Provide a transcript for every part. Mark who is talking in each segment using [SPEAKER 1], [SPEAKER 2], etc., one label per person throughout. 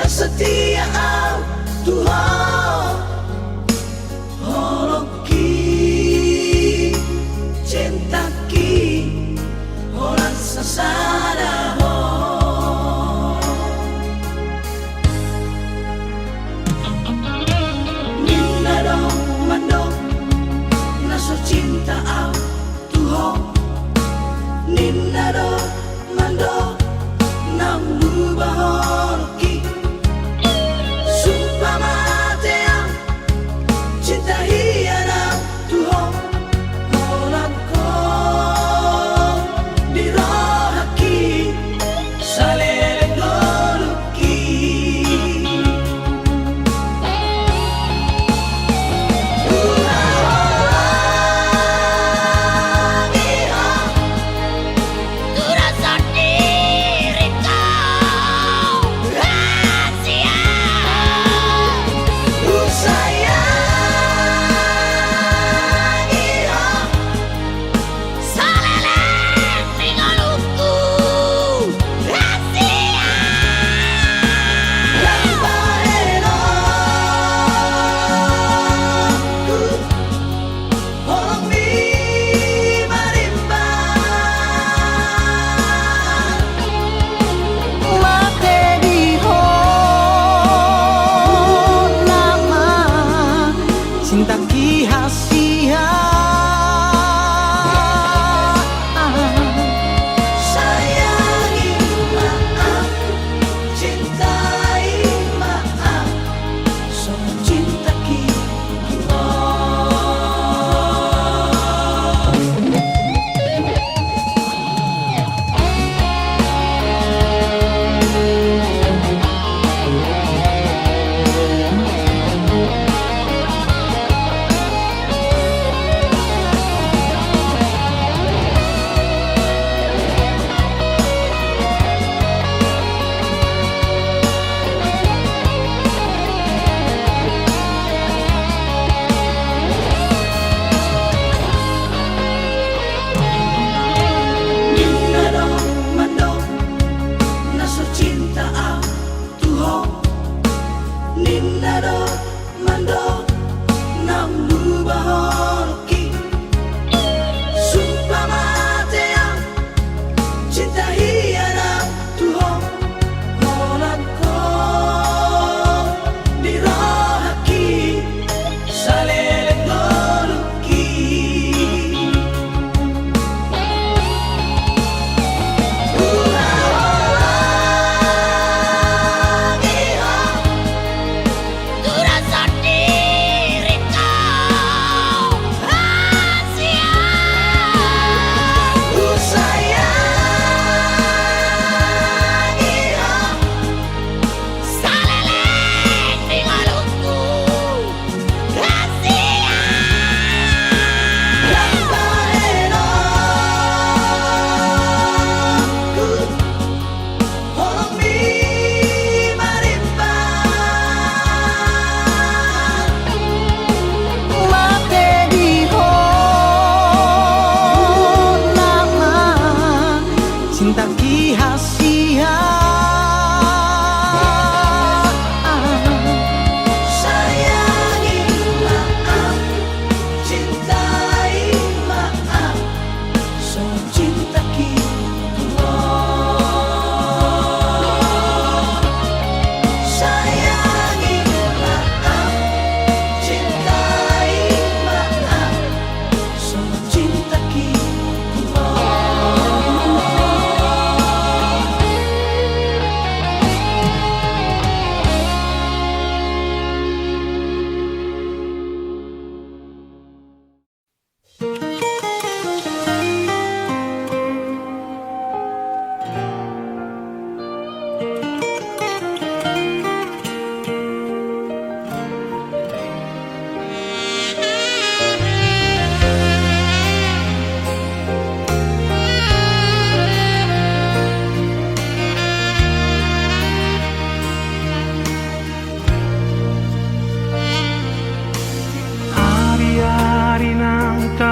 [SPEAKER 1] kesetiaan Tuhan holoki cintaki orang sasada ho Nina dong mandong naso cinta au Tuhan Nina dong mandong namu baholoki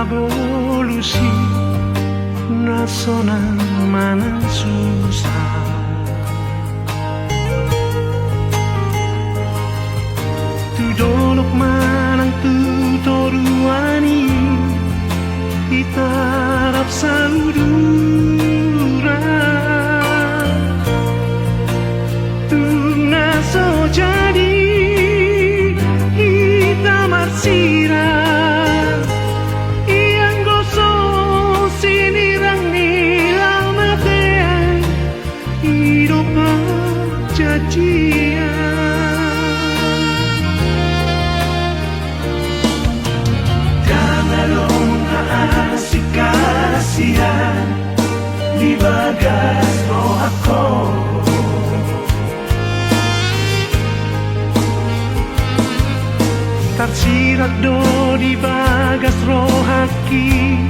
[SPEAKER 2] evolusi nasional mana susah hidup perjanjian. Jangan dong asik kasihan di bagas roh aku. Tersirat do di bagas roh haki,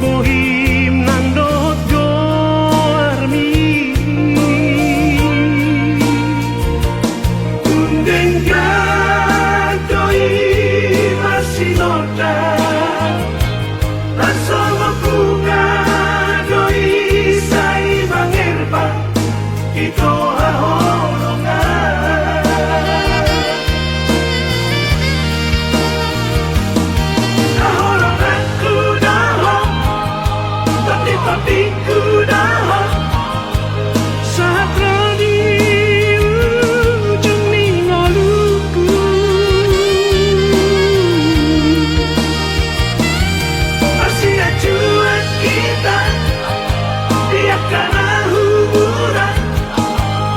[SPEAKER 2] bohim nandot goarmi. Undeng gantoi masih noda, langsung bunga doi sai mangerba, itu ahorongan. Ahorongan kudaho, tapi kudaho, saat rodi ujung ningoluku. Masih acuan kita, dia karena hubungan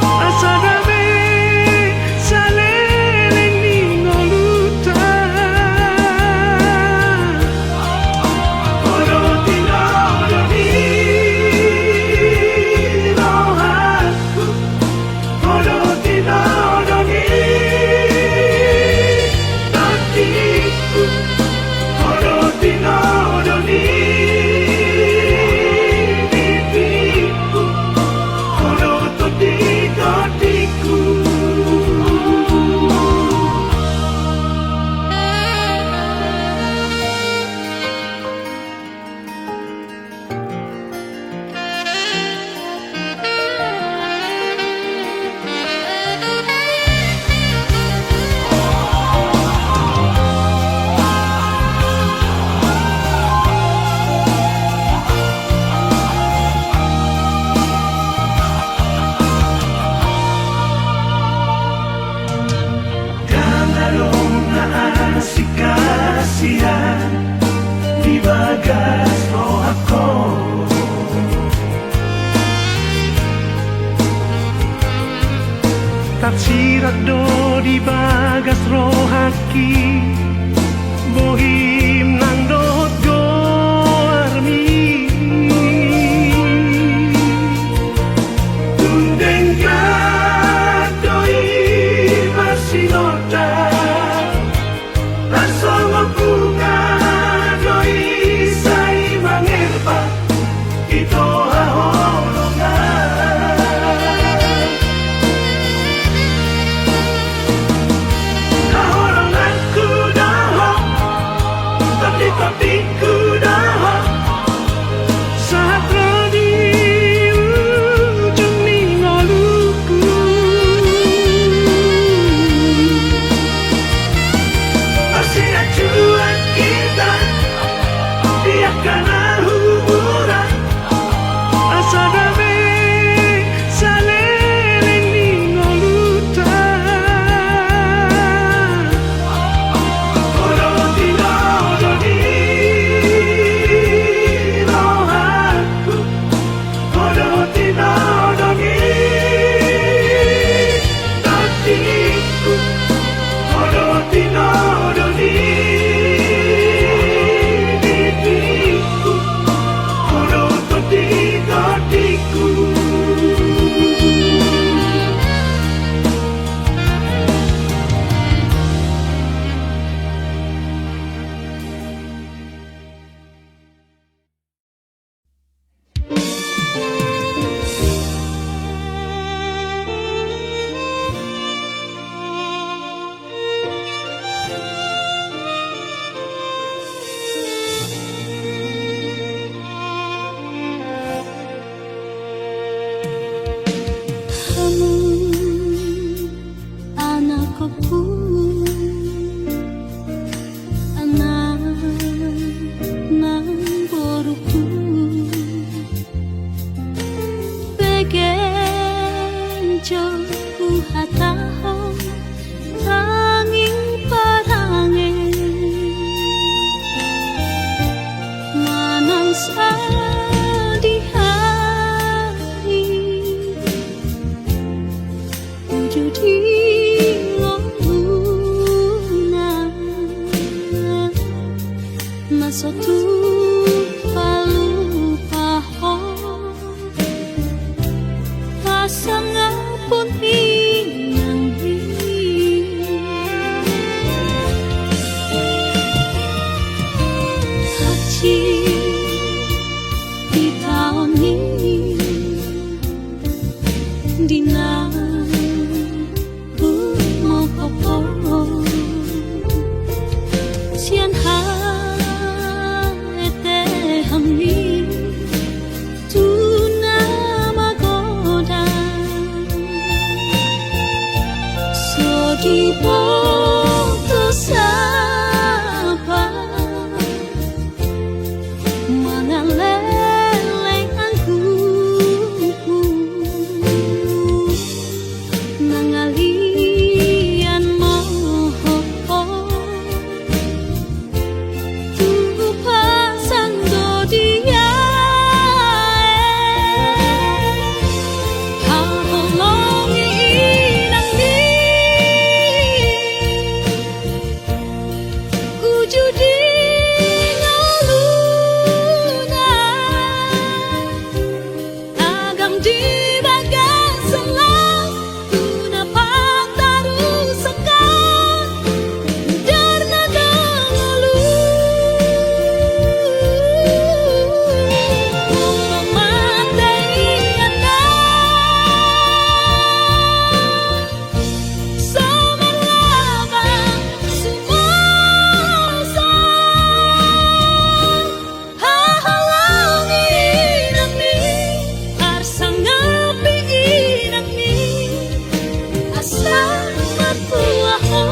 [SPEAKER 2] asa dame saleleng ningoluta. Oro tinodoni rohaku, oro tinodoni hatiku, oro tinodoni mimpiku, oro toti-totiku. Jangan dong asik kasihan di bagas roh aku. Tersirat do di bagas roh haki, bohim nandot goarmi. Undeng gantoi masih noda, langsung bunga doi sai mangerba, itu ahorongan. Ahorongan kudaho, tapi kudaho, saat rodi ujung ningoluku. Masih acuan kita, dia karena hubungan asa dame saleleng ningoluta. Oro tinodoni rohaku, oro tinodoni hatiku, oro tinodoni mimpiku, oro toti-totiku.
[SPEAKER 3] Kamu anakku, anak nang boruku, begenjo hataho tanging parange manang sadi hari Sangapun inangri Haji di tahun ini Dina ku mau kopo Sian ha ete hamni Tuna magoda So di boto sapa Mangaleleng aku Nangalian moho Tupasan do dia Haholongi inang di Ujudi ngaluna Agam di bagai selang Tuna pataru sekan Darna dangalu Mula matai anak Sama labang sumasan Hahalangi inang ni Arsangapi inang ni Asa matuaho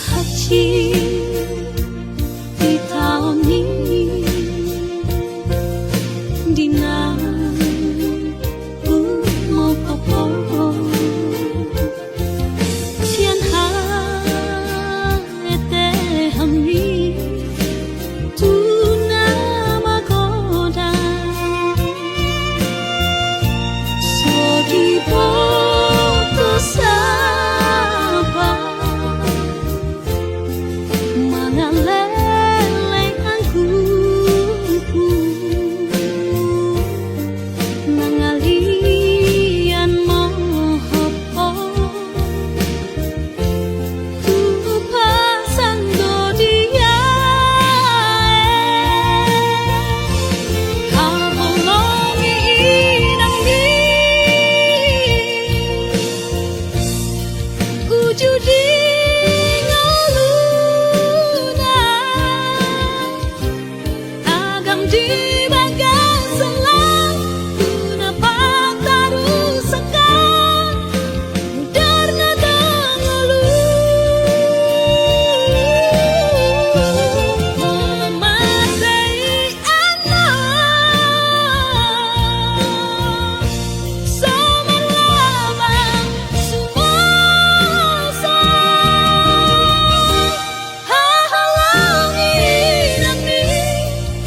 [SPEAKER 3] Haji di tahun ini Dina ku mau kopo Sian ha ete hamni Tuna magoda So di boto sapa Mangaleleng aku Nangalian moho Tupasan do dia Haholongi inang di Ujudi ngaluna Agam di bagai selang Tuna pataru sekan Darna dangalu Mula matai anak Sama labang sumasan Hahalangi inang ni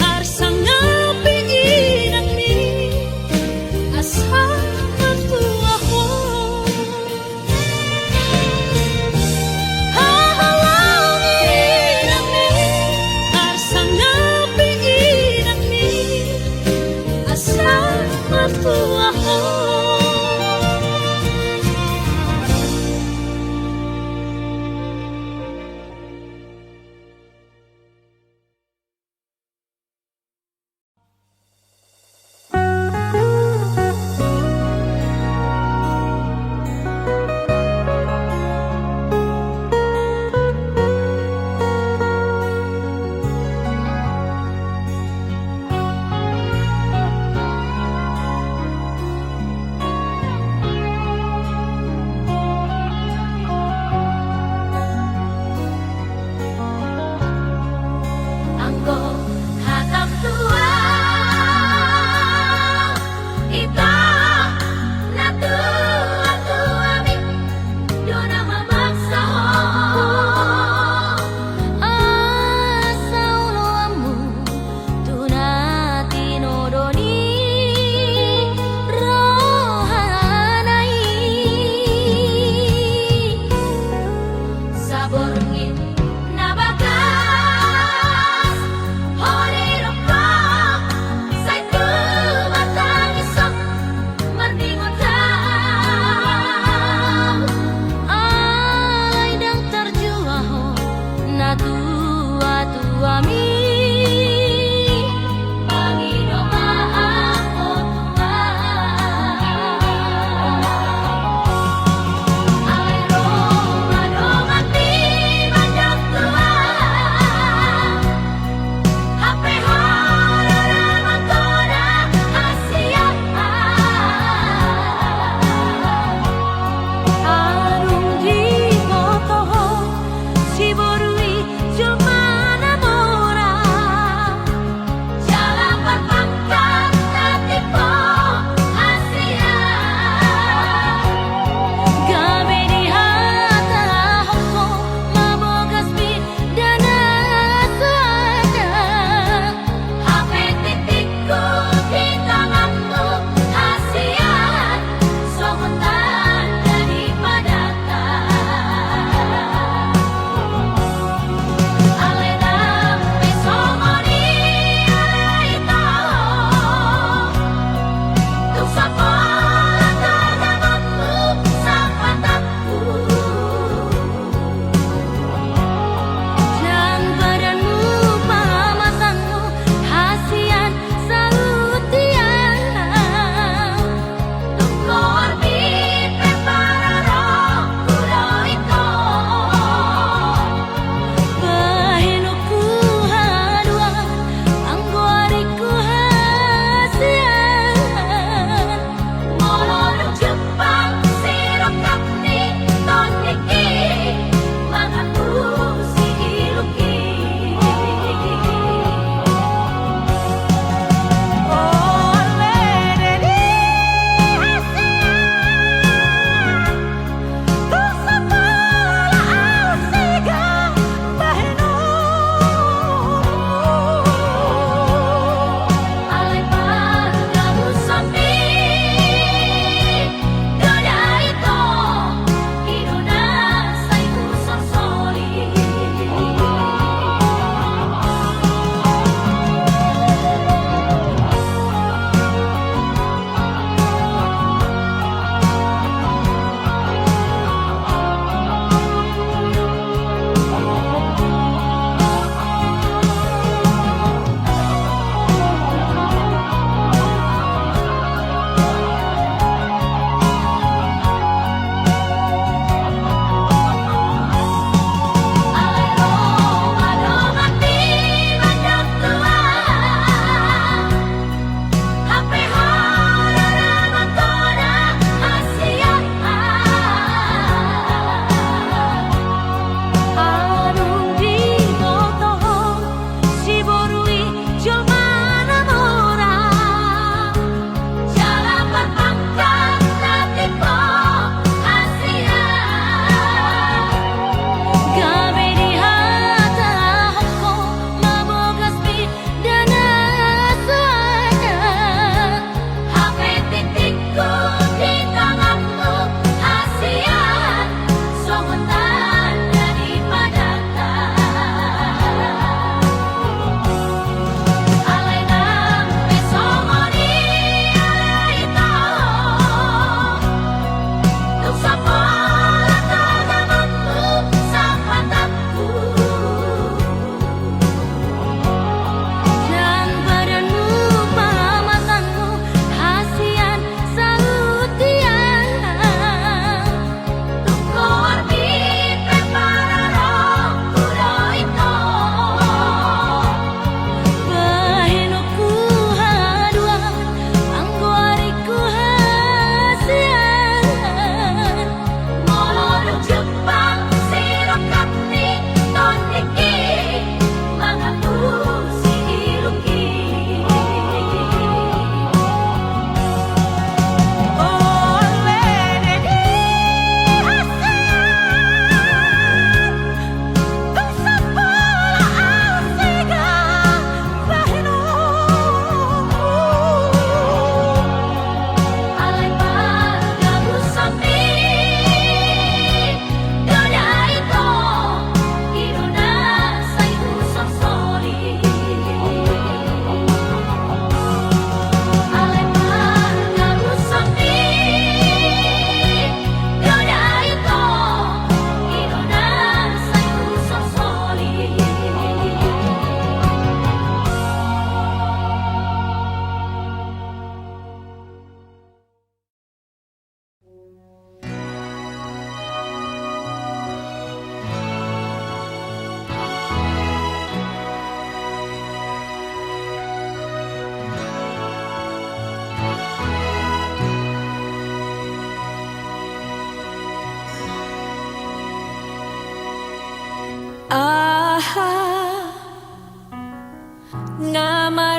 [SPEAKER 3] Arsangapi inang ni Asa matuaho Hahalangi inang ni Arsangapi inang ni Asa matuaho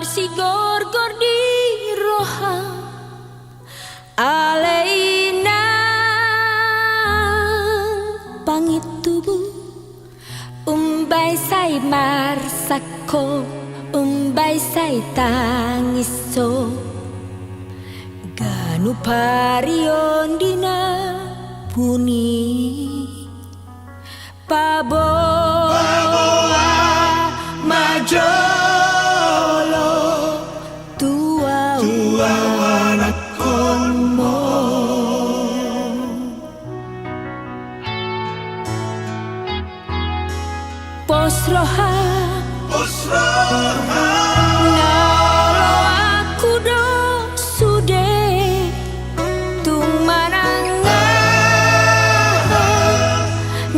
[SPEAKER 3] si gor-gor di roha Aleina pangit tubuh umbai say marsako umbai say tangiso ganu parion dina puni paboa majolo tua wanakonmo posroha nalo aku do sude tung mananga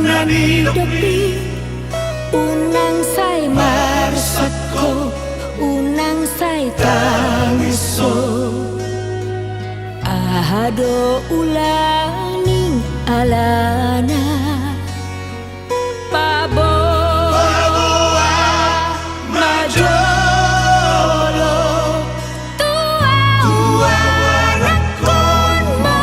[SPEAKER 3] nani depi unang say marsako unang say tangiso ahado ulaning alana paboa majolo tua wanakonmo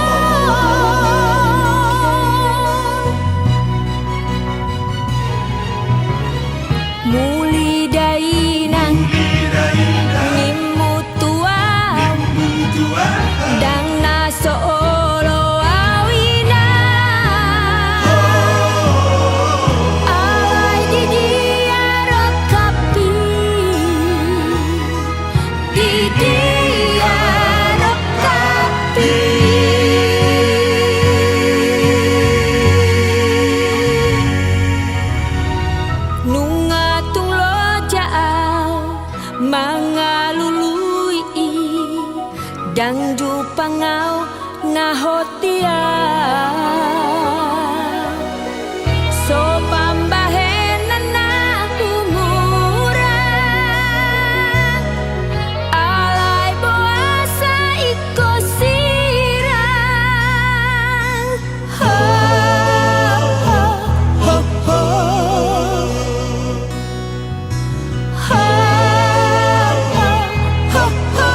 [SPEAKER 3] muli dainang nimutua dang naso olo awina alay di diarok kapi di diarok kapi nungatung lojaaw mangalului dang jupangaw ngahotia so pambahenan na umuran alay boasa iko sirang ho ho ho ho ho ho ho ho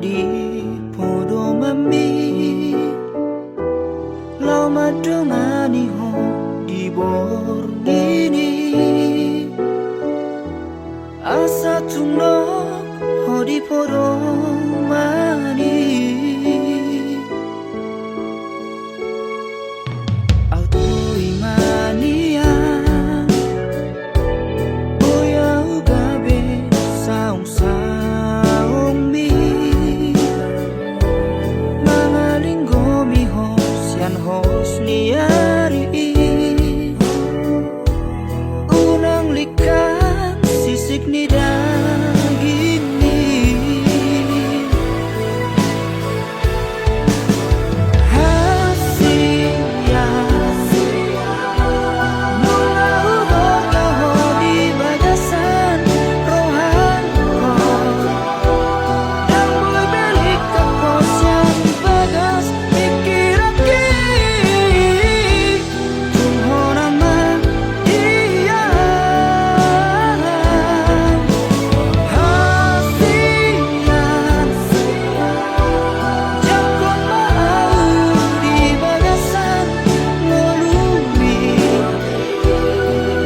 [SPEAKER 1] di podo mami lau madongani ho di bor ini asa tungno ho di podo mani auto imania boya ugabe saung saung mi mangalinggo mi ho sian hos niari unang likan sisik ni dagini hasia mula ubah kau di bagasan rohanko dan mulai balik ke pos yang bagas pikir aki tungho nama dia hasian jakon mau di bagasan ngelumi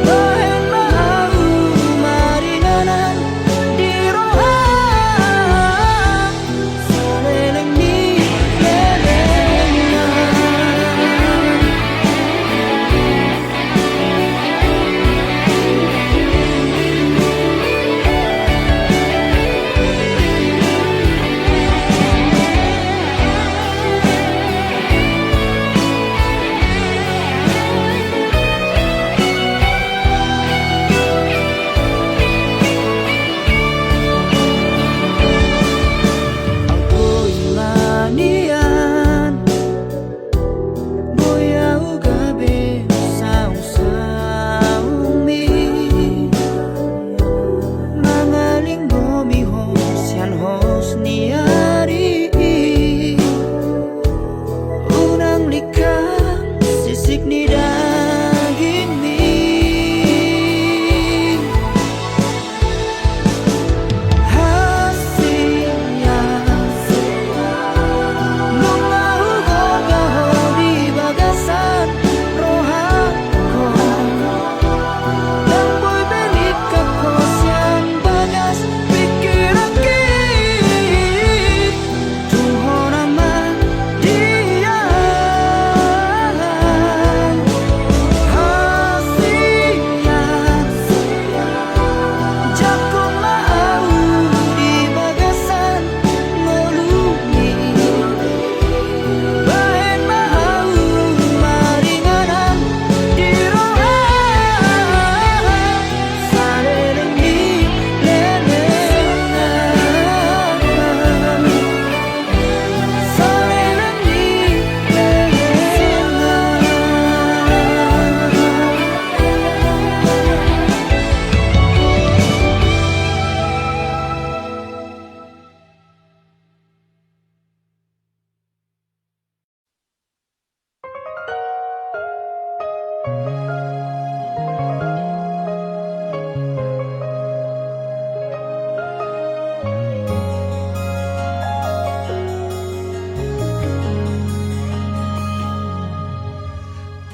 [SPEAKER 1] bahen mau maringanan di rohan saleleng ni lelengan auto ilanian boya ugabe saung saung mi mangalinggo mi ho sian hos niari unang likang sisik ni daging mi hasia mula ubah kau di bagasan rohanko dan boy balik ke kos yang bagas pikir aki tungho nama dia hasian jakon mau di bagasan ngelumi bahen mau maringanan di rohan saleleng ni lelengan saleleng ni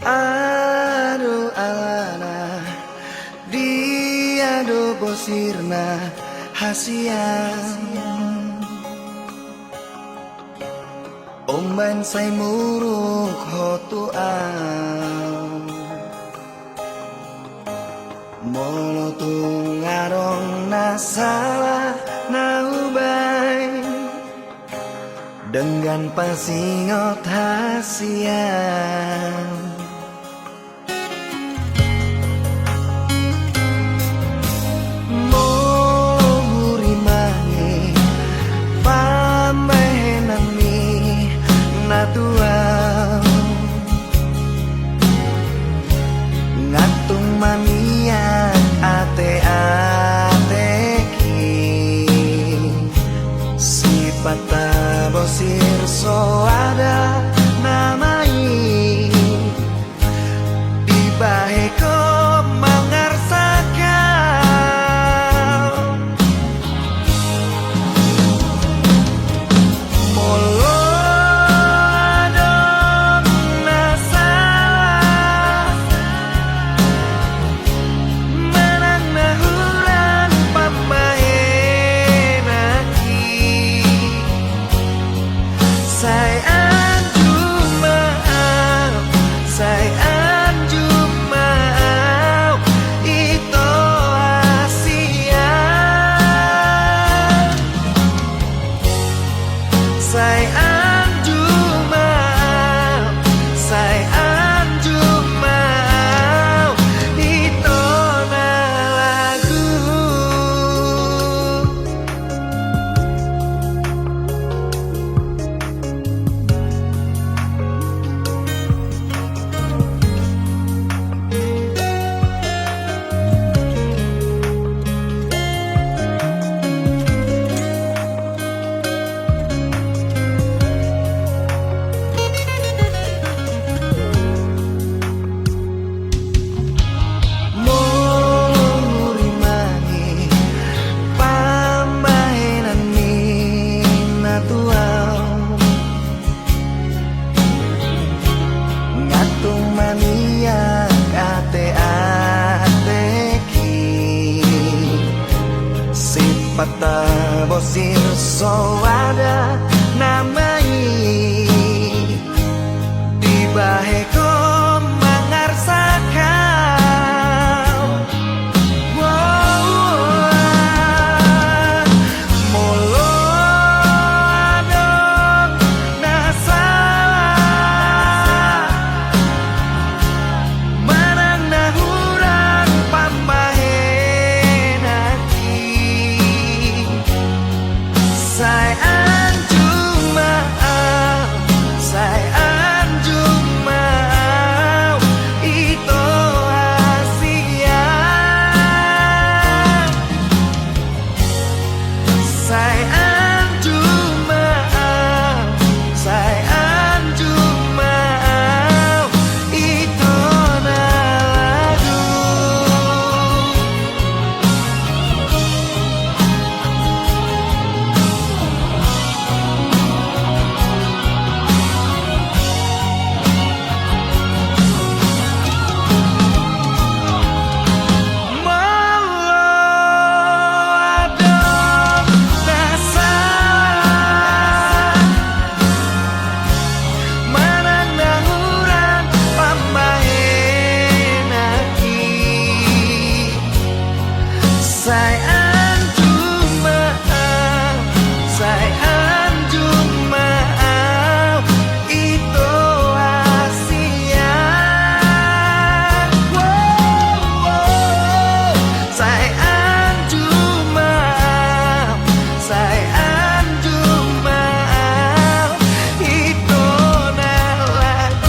[SPEAKER 1] aduh alana dia do bosirna hasian omban say muruk hotuan molotung ngarong nasalah naubay dengan pasingot hasian mohurimani pambahenami natuang ngatung manian ate-ateki sipata bosir so ada namai di baheko mangarsakan patah bosir soada namai di baheko mangarsakau molo adok nasa manang nahuran pamahenaki say anjumau ito asia say anjumau ito na lagu.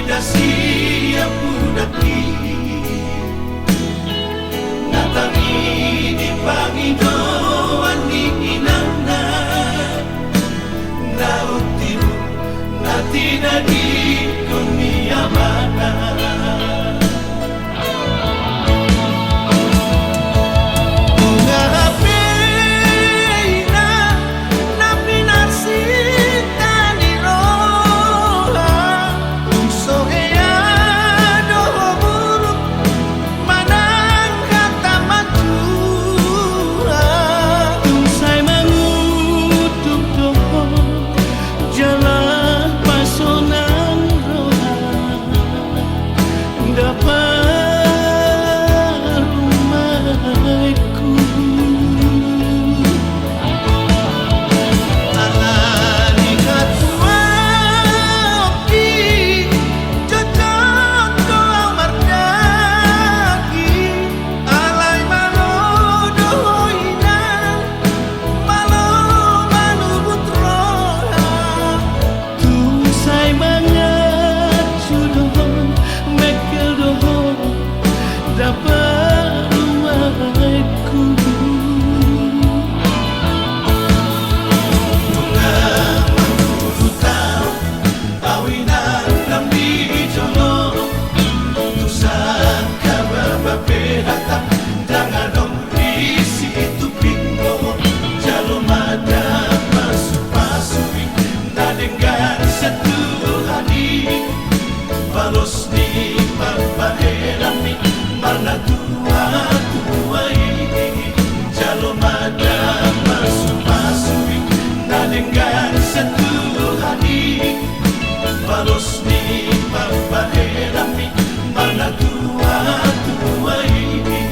[SPEAKER 4] da siap budaki natangi di pangido ani inangna nautimu natina di dunia mana bunga hapina napi nasita ni roha sohea doho buruk manang kata majua
[SPEAKER 2] Tunsay mangutuk doho jalan pasonan roha dapat rumahku
[SPEAKER 4] alani katua oki cocok doa mardaki alai malo dohoina malo manu putroha
[SPEAKER 2] Tunsay mangacu doho mekel doho dapat rumahku
[SPEAKER 4] Lutang awinan lambi jono tusan kabar baperatang dangadong isi itu pingo jalo mada pasu-pasui nadenggan satu hari balos di papaherami mana tua ini jalo mada pasu-pasui nadenggan satu hari balos di papaherami mana tua ini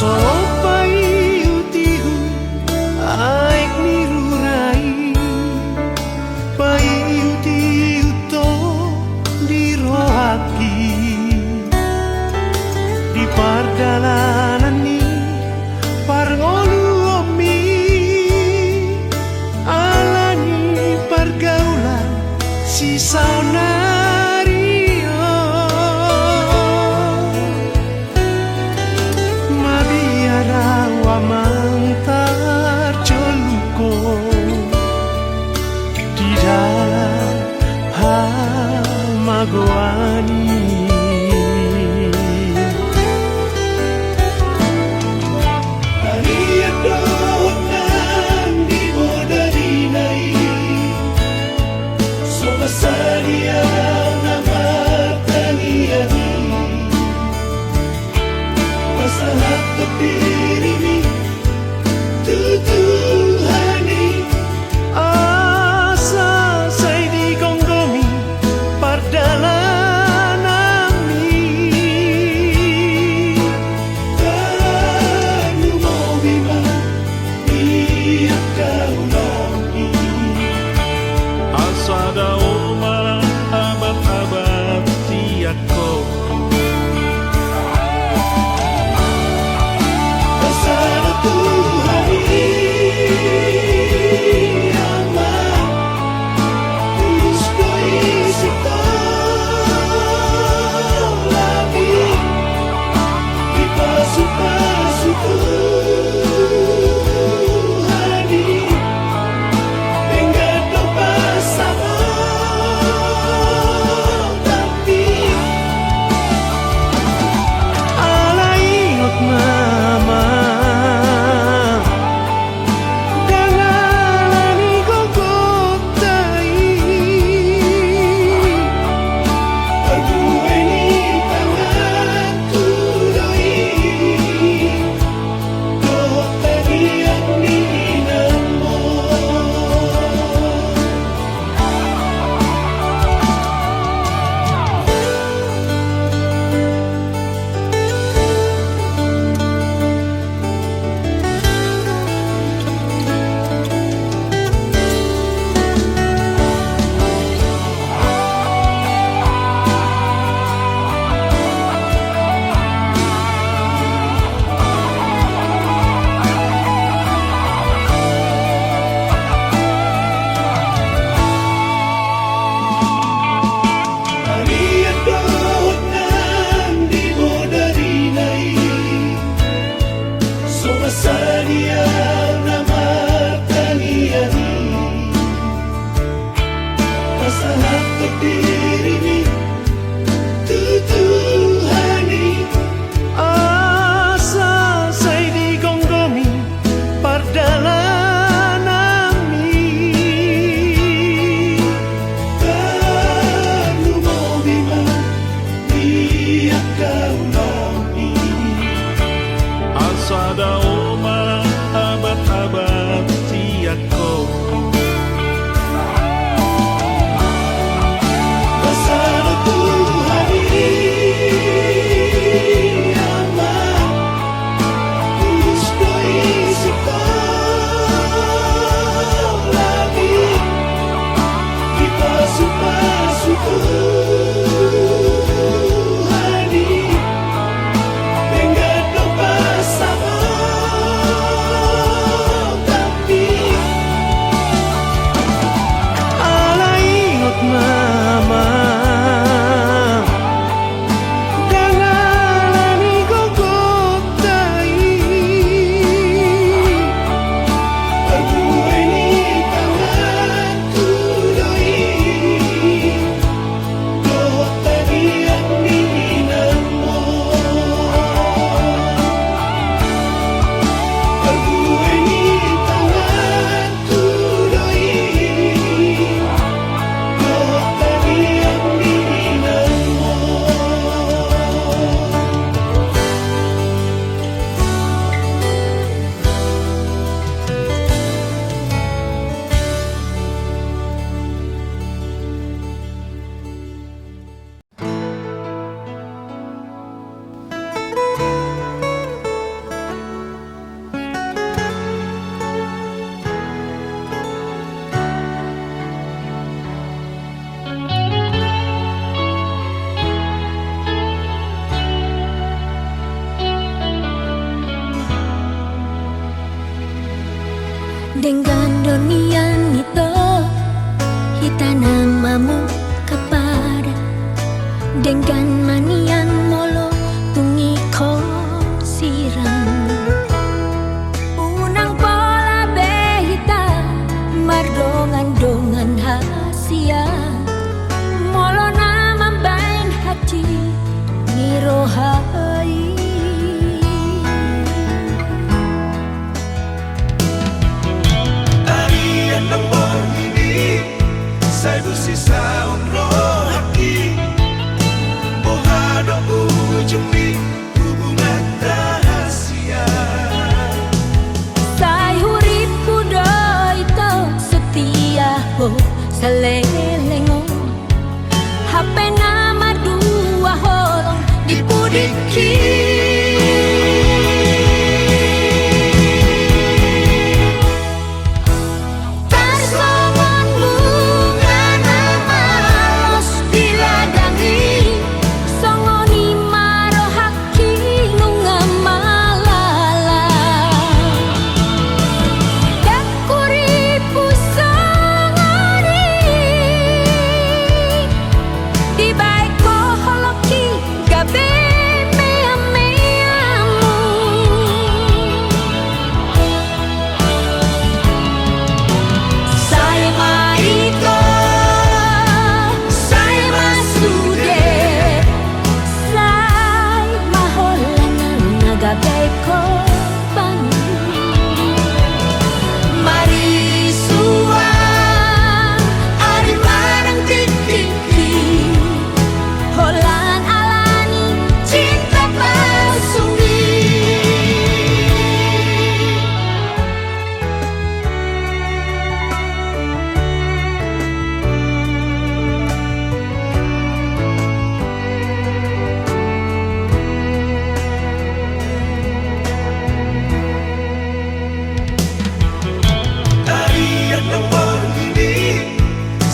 [SPEAKER 2] Sopai utihu aik nirurai Pai utihu to dirohaki Di pardalanan ni parngolu omi Alani pergaulan si saunario Mabiara wamantar joluko Di dalam hamagoani
[SPEAKER 4] Saria nama taniani Masalah tepirimi tutuhani
[SPEAKER 2] Asa say di gonggomi pardalanami
[SPEAKER 4] Kanu mau bima Iyak kau nami
[SPEAKER 2] Asada oma abad-abad tiako
[SPEAKER 4] Pasal Tuhani aman Tulus koi lagi Dipasu-pasu Tuhani Dengan doa sama Tapi
[SPEAKER 2] Alaingot mama Dangalani gogotai
[SPEAKER 4] Aku ini tangan tudoi Kau tadi yang ninamo Hari donan di modari nai Somasaria nama taniani Masalah tepirimi tutuhani
[SPEAKER 2] Asa say di gonggomi pardalanami
[SPEAKER 4] Kanu mau bima Iyak kau nami
[SPEAKER 2] Asada oma abad-abad tiako
[SPEAKER 4] Pasal Tuhani aman Tulus koi lagi Dipasu-pasu Tuhani Dengan doa sama
[SPEAKER 3] dengan donian itu hita namamu kepada dengan manian molo tungi ko siram unang pola behita mardongan-dongan hasia molo nama bain hati nirohai
[SPEAKER 4] Arian ng morning Sa busisa umro haki Bohado ujung ni hubungan rahasia
[SPEAKER 3] Say hurip pudo ito setia ho sa lelengo hape nama dua holong dipudiki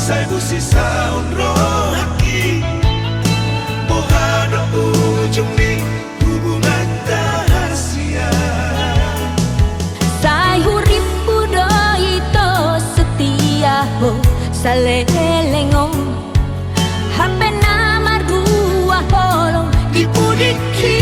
[SPEAKER 4] Sa busisa umro haki Bohado ujung ni hubungan rahasia
[SPEAKER 3] Say hurip pudo ito setia ho sa lelengo hape nama dua holong dipudiki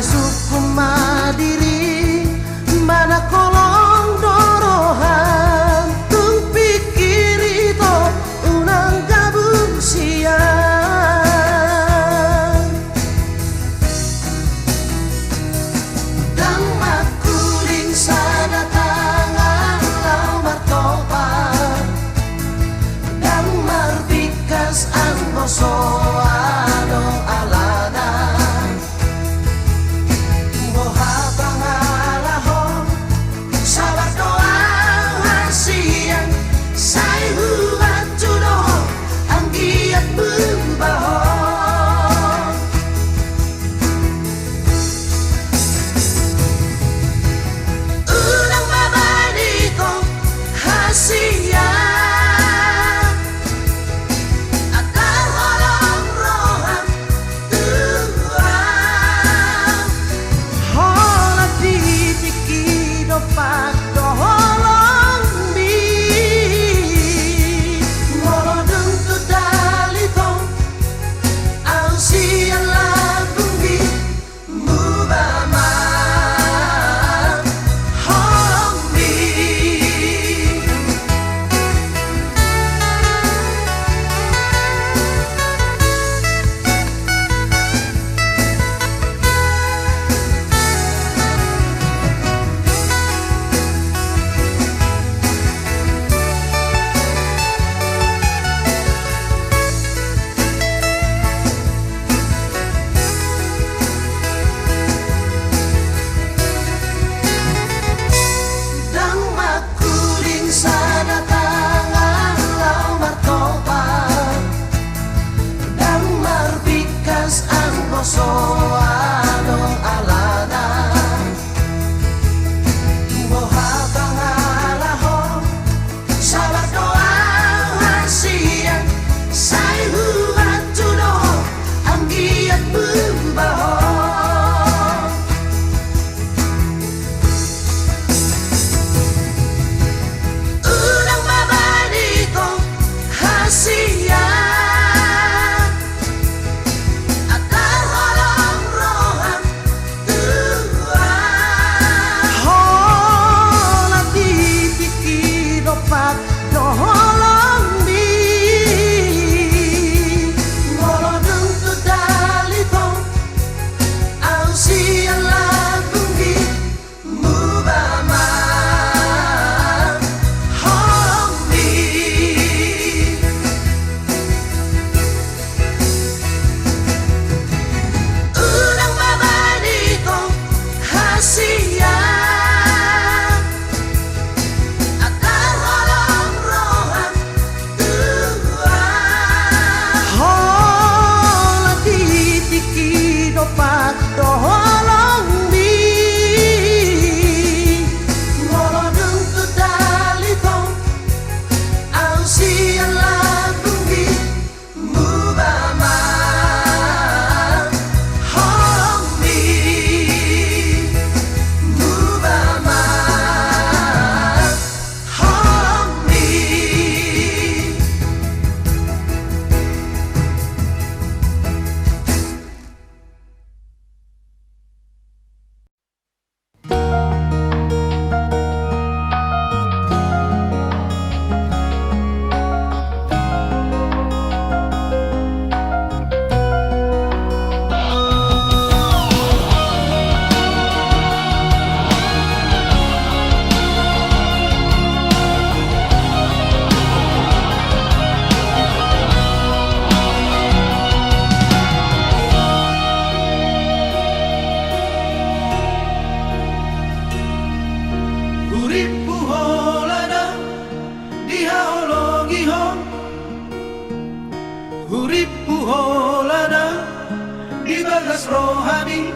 [SPEAKER 1] Balai suku Madiri mana kolong dorohan tung pikir itu unang gabung siang dan makuling sana tangan lau martopan dan marbikas anggoso ano alana
[SPEAKER 4] bagas rohani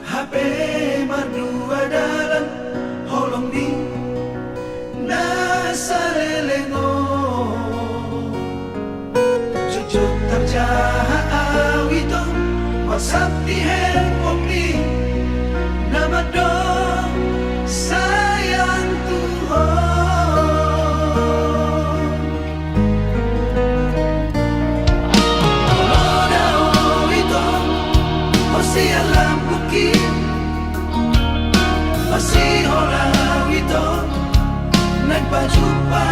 [SPEAKER 4] HP mardua dalan holong di nasalelengo cucut terjaha awito WhatsApp di handphone di nama dong sayang Tuhan. jumpa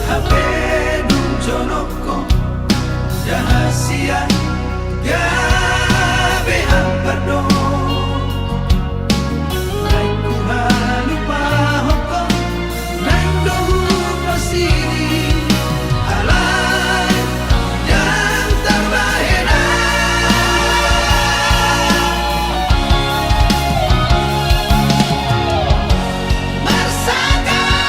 [SPEAKER 4] Hape nung jonoko Rahasia gabe ang pardo Nay kuhalupa hoko Nay dohupa sini Alay yang terbahena Marsaka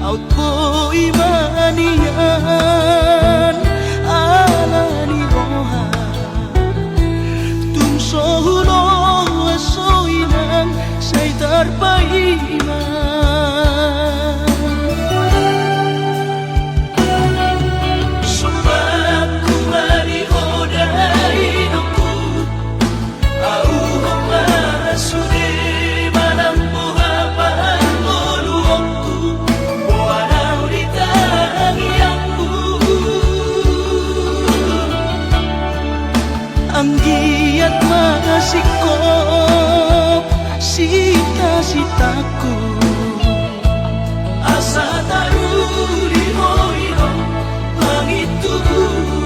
[SPEAKER 1] aut ko imanian alani roha tung sohulo soiman say tarpaiman sumpah ku mari hodai doku au homa sude manampo hapan moluokku boanau di tangianku ang giat masikop sita-sitaku asa taruri hoiro langit tubuh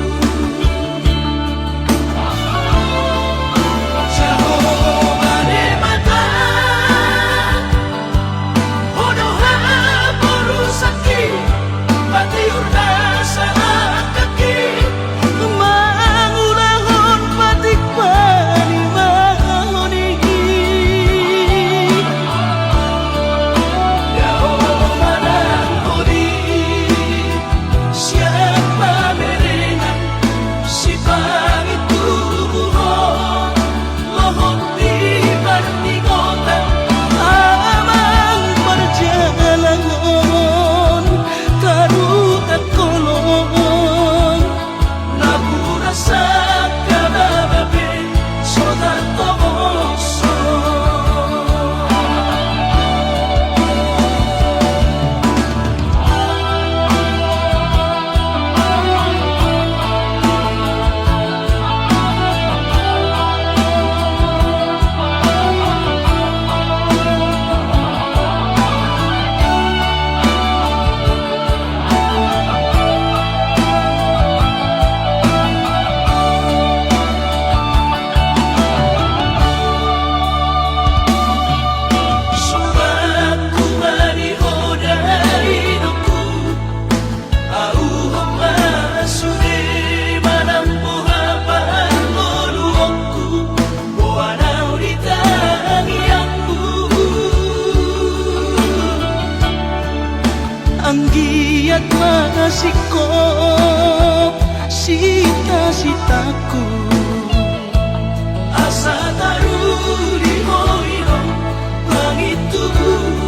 [SPEAKER 1] ang giat masikop sita-sitaku asa taruri hoiro langit tubuh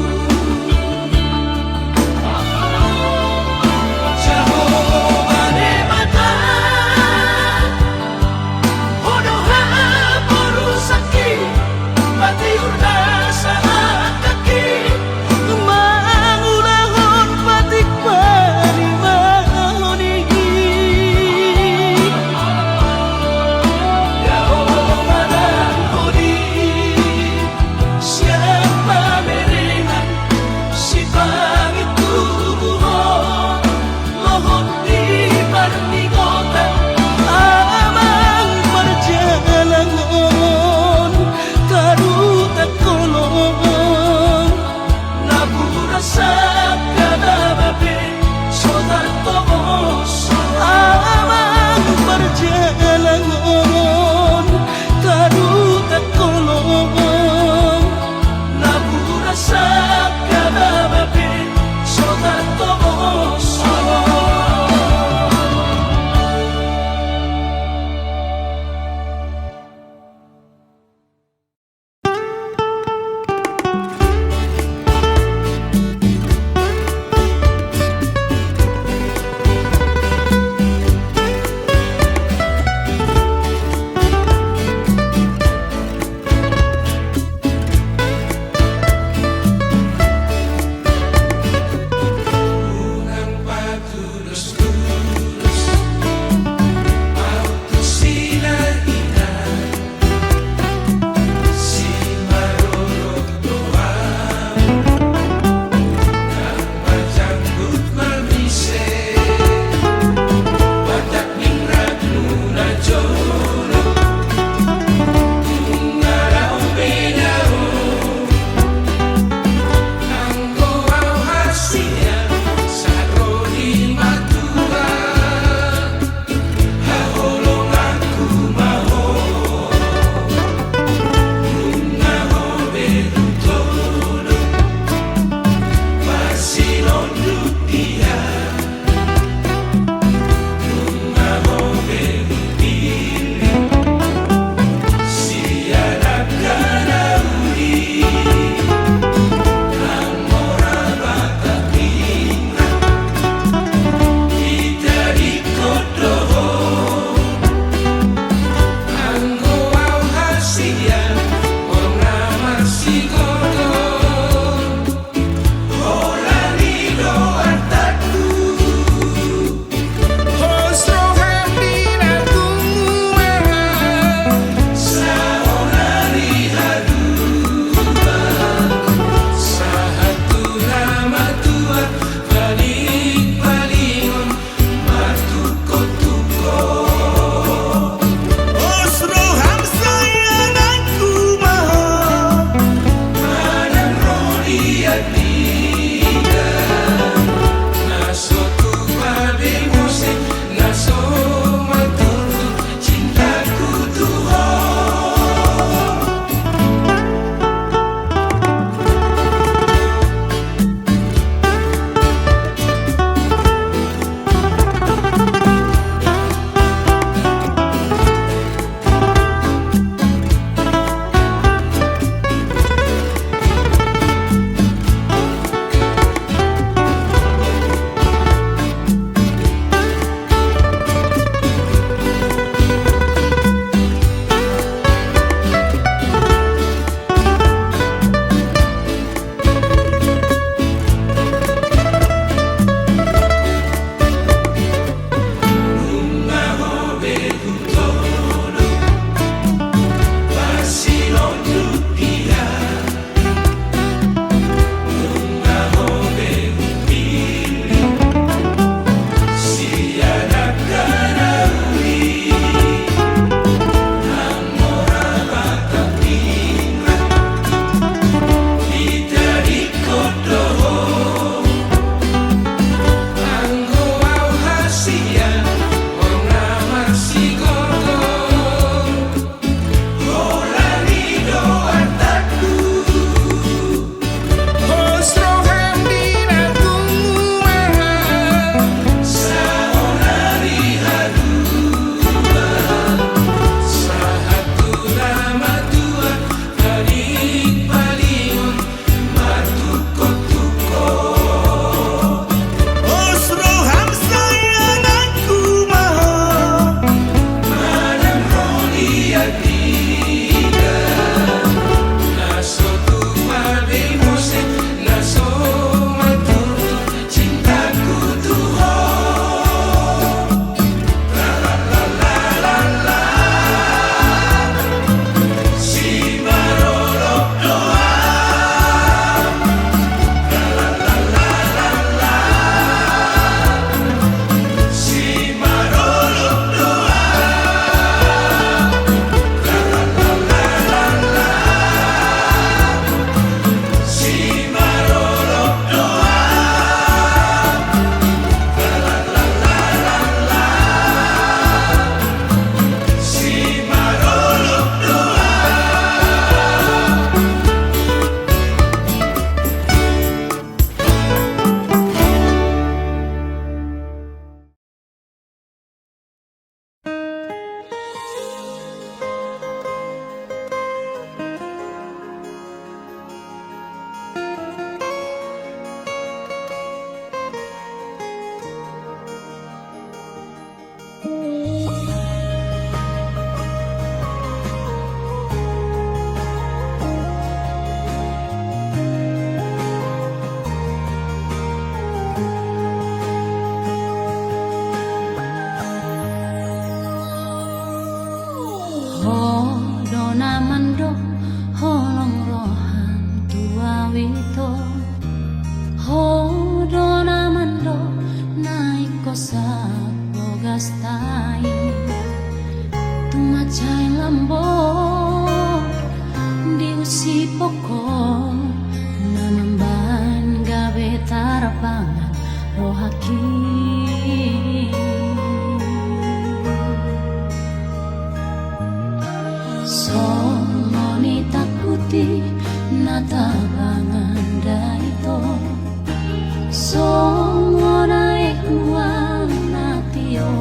[SPEAKER 3] rohaki somoni takuti natabangan daito songona ekuan natio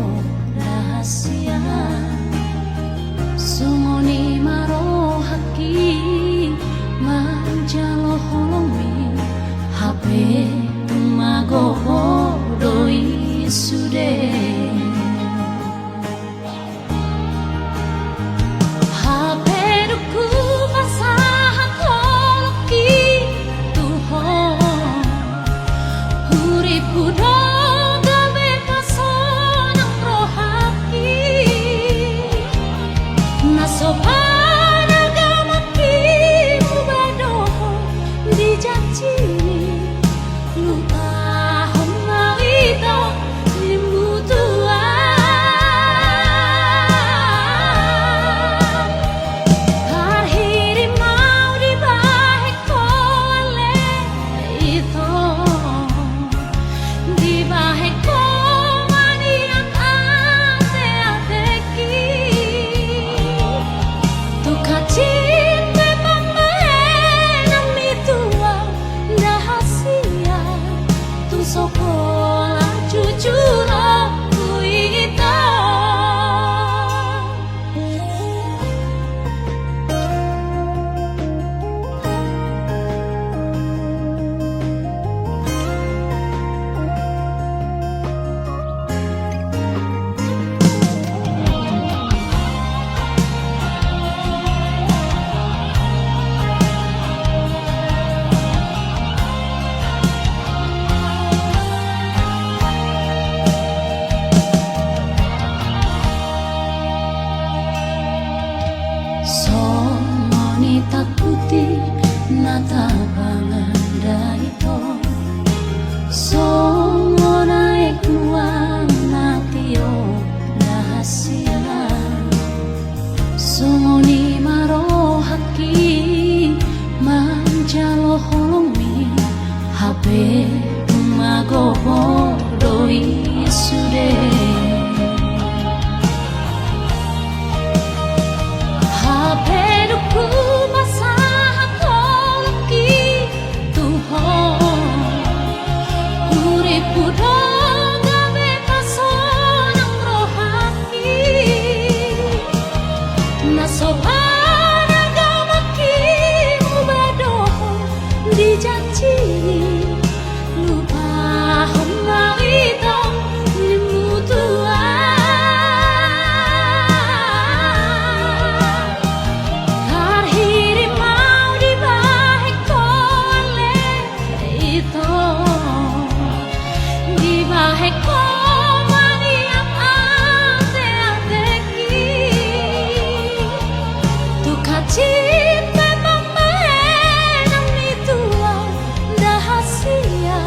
[SPEAKER 3] rahasia somoni marohaki manjalo holomi HP mago doi sude HP duku masahan holoki tuho huripu dong gawe kasonang rohaki nasopan agamaki mubadoho dijanji lupa homawito dimutuan harhiri mau dibahek kole itu dibahek komaniak ate-ateki tukacin memang menang mitua rahasia tu sokola jujur aku itu somoni takuti natabangan daito songona ekuan natio rahasia somoni marohaki manjalo holomi HP mago doi sude HP duku masahan holoki tuho huripu dong gawe kasonang rohaki nasopan agamaki mubadoho dijanji lupa homawito dimutuan harhiri mau dibahek kole itu dibahek komaniak ate-ateki tukacin memang menang mitua rahasia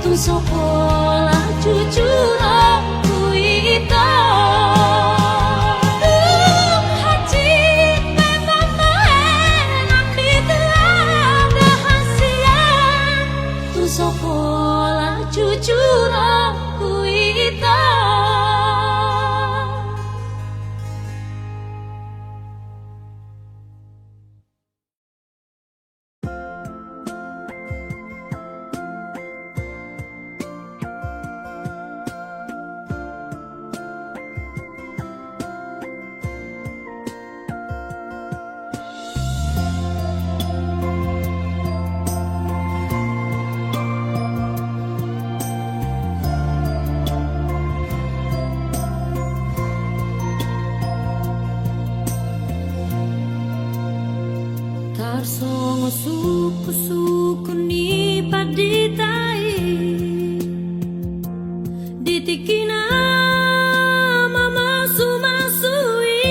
[SPEAKER 3] tu sokola jujur aku itu tukacin memang menang mitua rahasia tu sokola jujur aku itu Tarsongo suku-suku ni paditai ditikina mama sumasui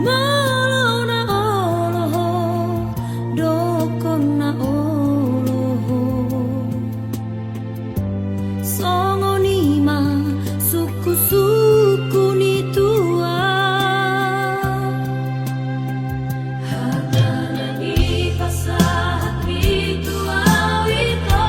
[SPEAKER 3] molona oloho dokona oloho songo nima suku-suku ni tua Hatana ni pasahat bitu awito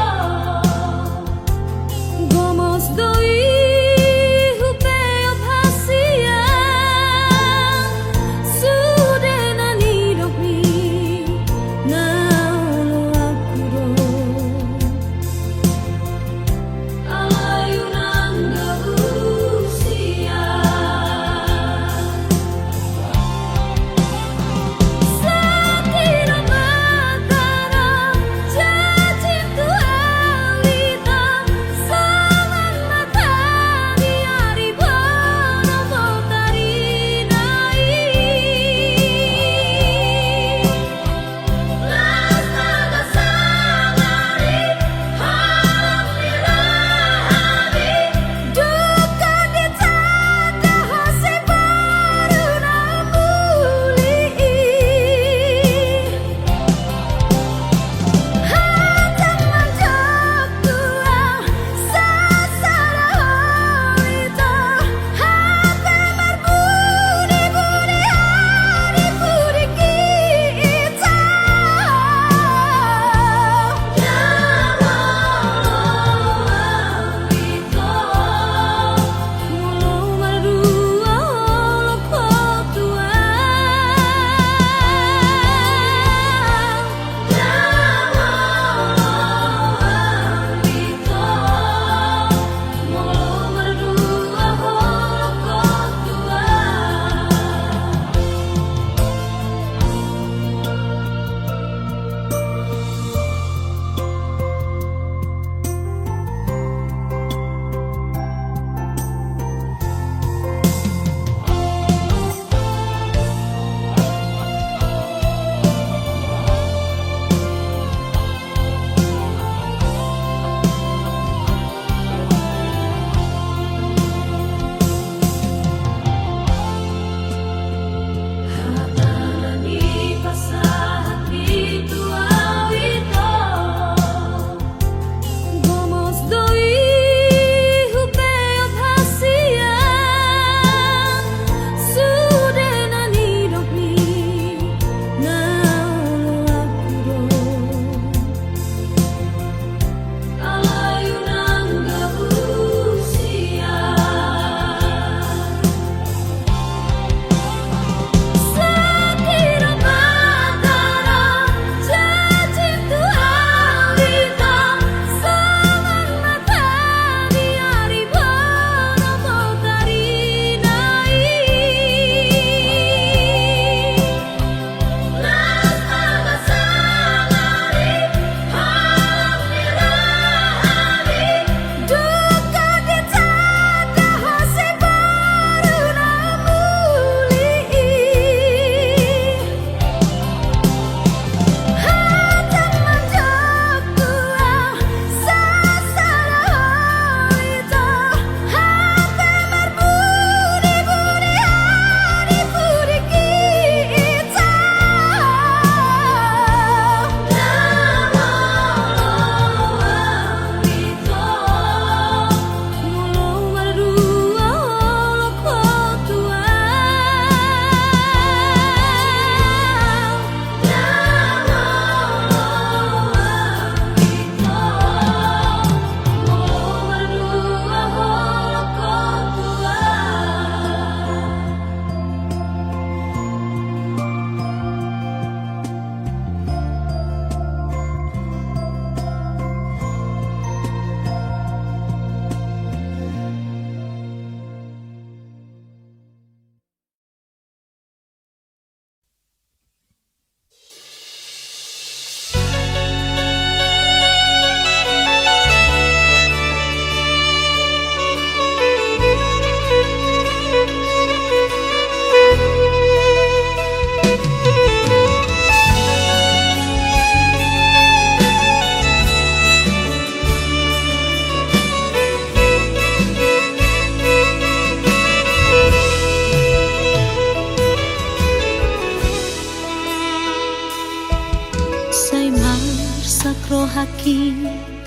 [SPEAKER 3] ki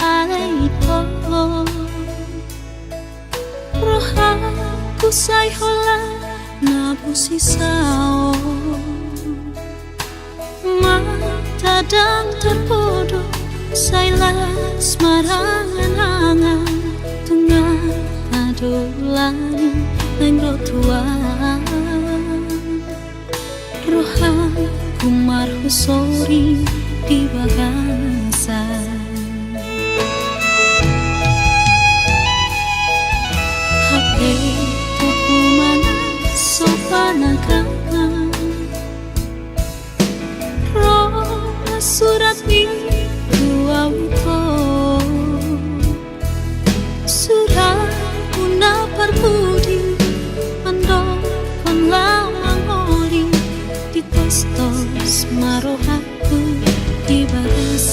[SPEAKER 3] alai tolo roh aku say hola na busi sao mata dang terpodok say las marangan tengah adolan nang tua roh aku marhusori di bagasa hati tuku mana sopanagam roh surat di dua wito surat una perbudi mandor kon lawang oli di tostos maroh aku di bagas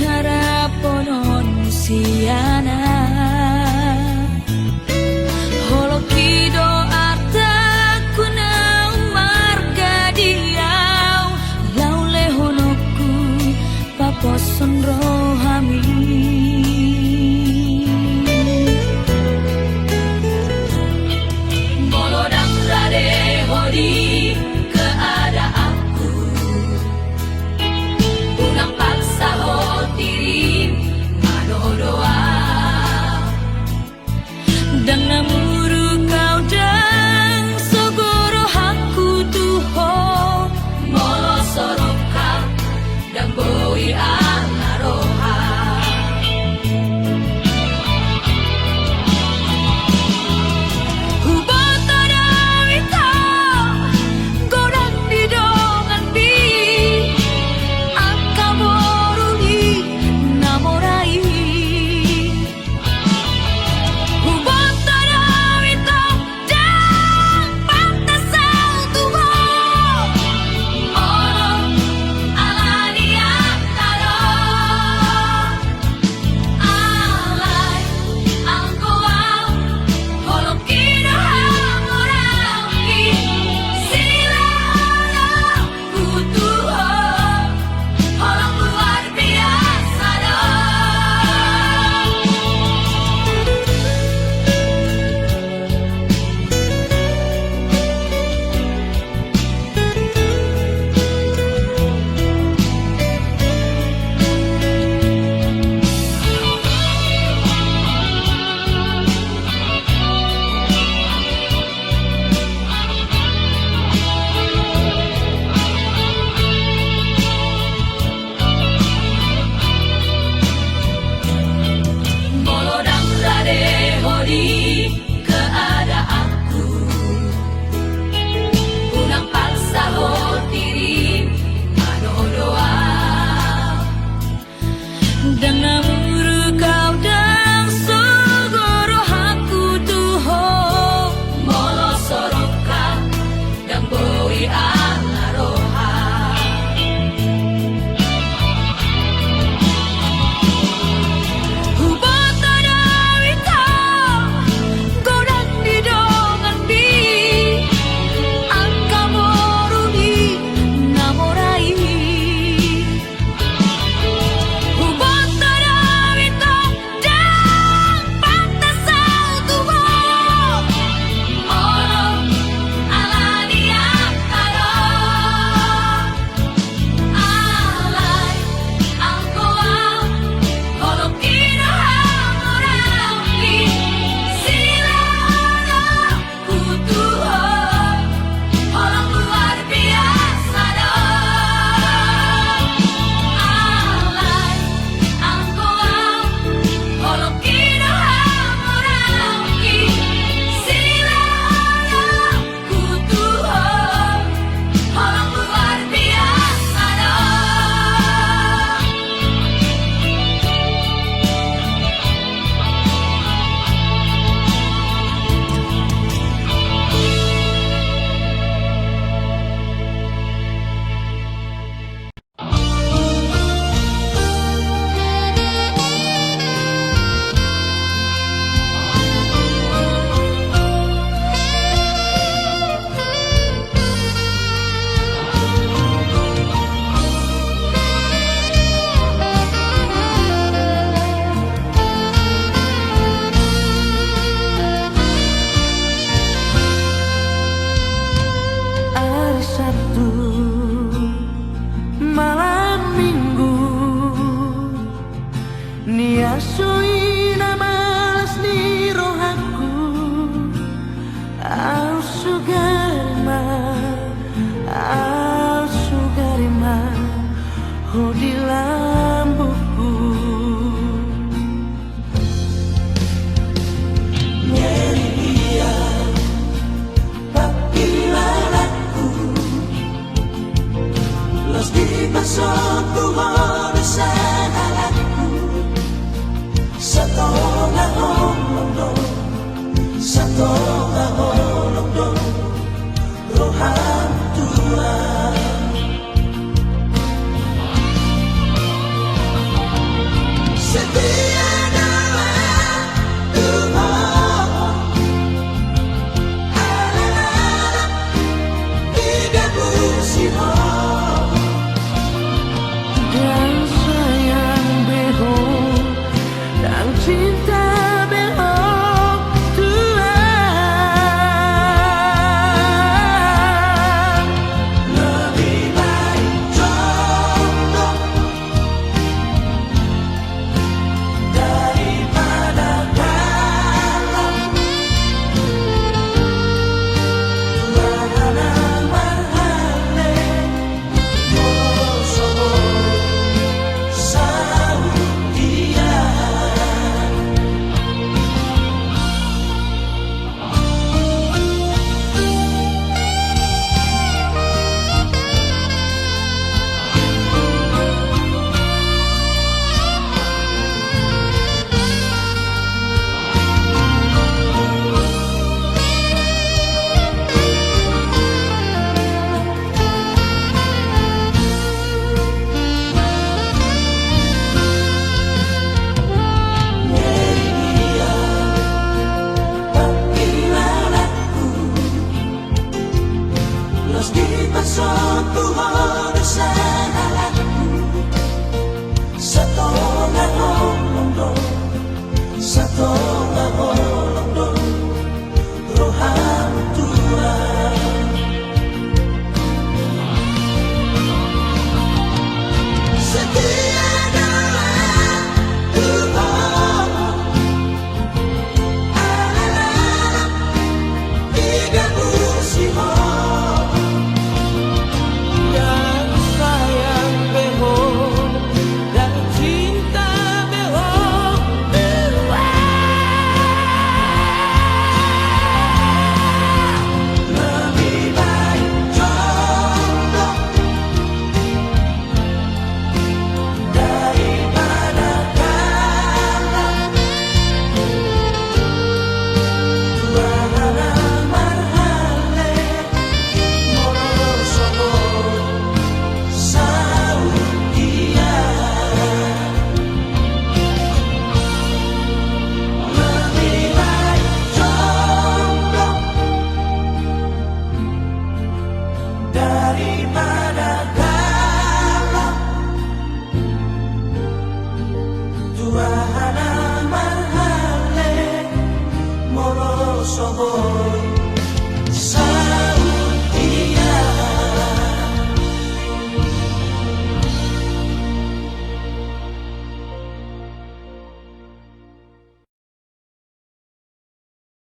[SPEAKER 3] harap ponon siana holokido arta kuna marga diau laule honoku paposon rohami molodang rade hodi keadaanku unang paksa hotirim mano doa dan namuru kau dan sogoro haku tuho molo soroka dan boi anaroha keadaanku unang paksa hotirim mano doa dan namuru kau dan sogoro haku tuho molo soroka dan boi anaroha
[SPEAKER 1] tua